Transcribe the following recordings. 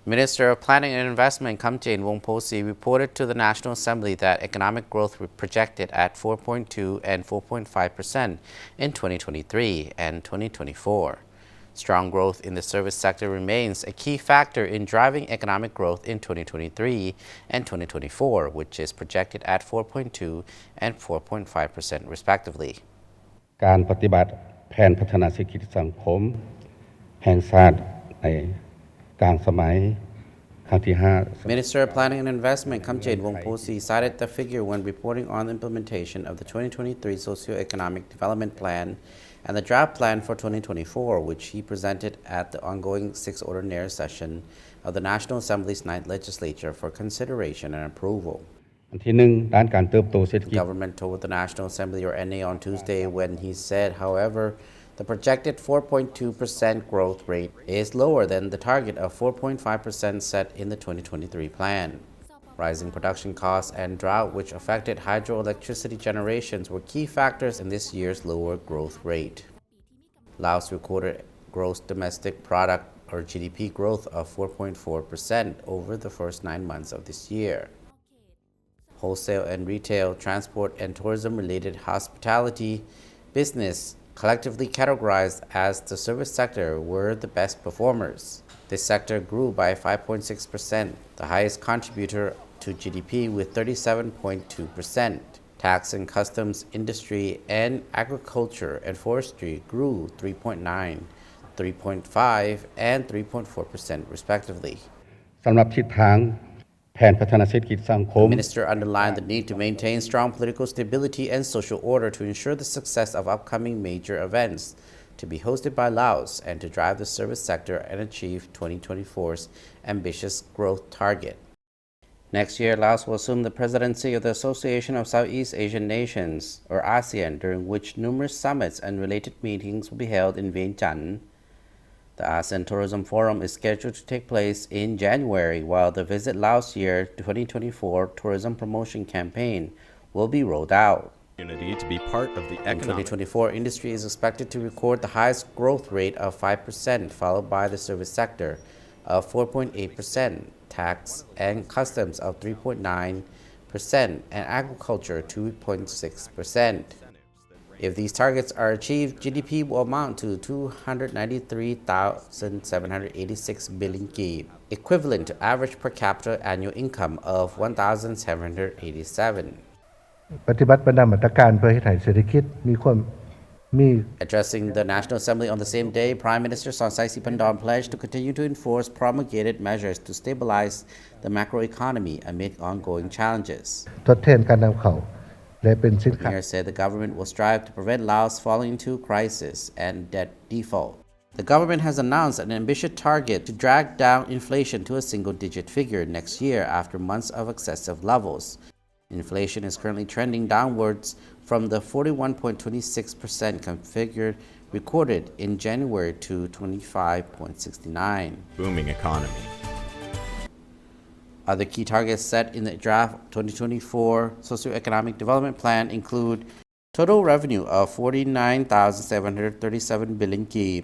Minister of Planning and Investment Khamjane Vongphosy reported to the National Assembly that economic growth projected at 4.2 and 4.5% in 2023 and 2024. Strong growth in the service sector remains a key factor in driving economic growth in 2023 and 2024, which is projected at 4.2 and 4.5% respectively. การปฏิบัติแผนพัฒนาเศรษฐกิจสังคมแห่งชาติในกลางสมัยครั้งที่ Minister of Planning and Investment Khamjane Vongphosy cited the figure when reporting on the implementation of the 2023 Socio-Economic Development Plan and the draft plan for 2024, which he presented at the ongoing 6th ordinary session of the National Assembly's 9th Legislature for consideration and approval. อันที่หนึ่งด้านการเติบโตเศรษฐ The กิจ government told the National Assembly or NA on Tuesday when he said, however, the projected 4.2% growth rate is lower than the target of 4.5% set in the 2023 plan. Rising production costs and drought, which affected hydroelectricity generations, were key factors in this year's lower growth rate. Laos recorded gross domestic product or GDP growth of 4.4% over the first 9 months of this year. Wholesale and retail, transport and tourism-related hospitality business, collectively categorized as the service sector, were the best performers. This sector grew by 5.6%, the highest contributor to GDP with 37.2%. Tax and customs, industry, and agriculture and forestry grew 3.9%, 3.5%, and 3.4% respectively. สำหรับทิศทางแผนพัฒนาเศรษฐกิจสังคม The minister underlined the need to maintain strong political stability and social order to ensure the success of upcoming major events to be hosted by Laos and to drive the service sector and achieve 2024's ambitious growth target. Next year, Laos will assume the presidency of the Association of Southeast Asian Nations, or ASEAN, during which numerous summits and related meetings will be held in Vientiane. The ASEAN Tourism Forum is scheduled to take place in January, while the Visit Laos Year 2024 tourism promotion campaign will be rolled out. To be part of the In 2024, industry is expected to record the highest growth rate of 5%, followed by the service sector of 4.8%, tax and customs of 3.9%, and agriculture 2.6%. If these targets are achieved, GDP will amount to 293,786 billion kip, equivalent to average per capita annual income of 1,787. ปฏิบัติเป็นมาตรการเพื่อให้เศรษฐกิจมี Addressing the National Assembly on the same day, Prime Minister Sonsai Siphandorn pledged to continue to enforce promulgated measures to stabilize the macroeconomy amid ongoing challenges. ทดแทนการนำเข้าและเป็นสิน The ค้า mayor said the government will strive to prevent Laos falling into crisis and debt default. The government has announced an ambitious target to drag down inflation to a single-digit figure next year after months of excessive levels. Inflation is currently trending downwards from the 41.26% figure recorded in January to 25.69%. booming economy. Other key targets set in the draft 2024 Socio-Economic Development Plan include total revenue of 49,737 billion kip,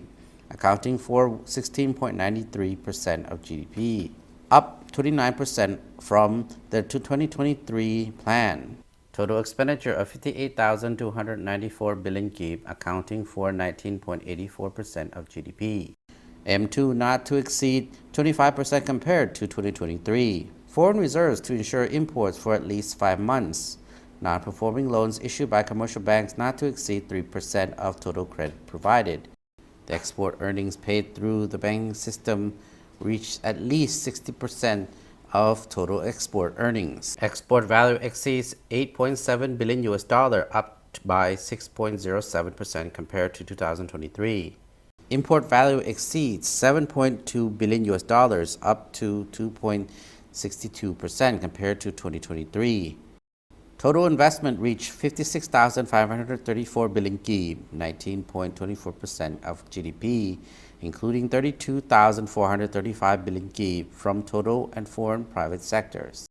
accounting for 16.93% of GDP, up 29% from the 2023 plan. Total expenditure of 58,294 billion kip, accounting for 19.84% of GDP. M2 not to exceed 25% compared to 2023. Foreign reserves to ensure imports for at least 5 months. Non-performing loans issued by commercial banks not to exceed 3% of total credit provided. The export earnings paid through the banking system reached at least 60% of total export earnings. Export value exceeds $8.7 billion, up by 6.07% compared to 2023. Import value exceeds $7.2 billion, up to 2.62% compared to 2023. Total investment reached 56,534 billion kip, 19.24% of GDP, including 32,435 billion kip from total and foreign private sectors.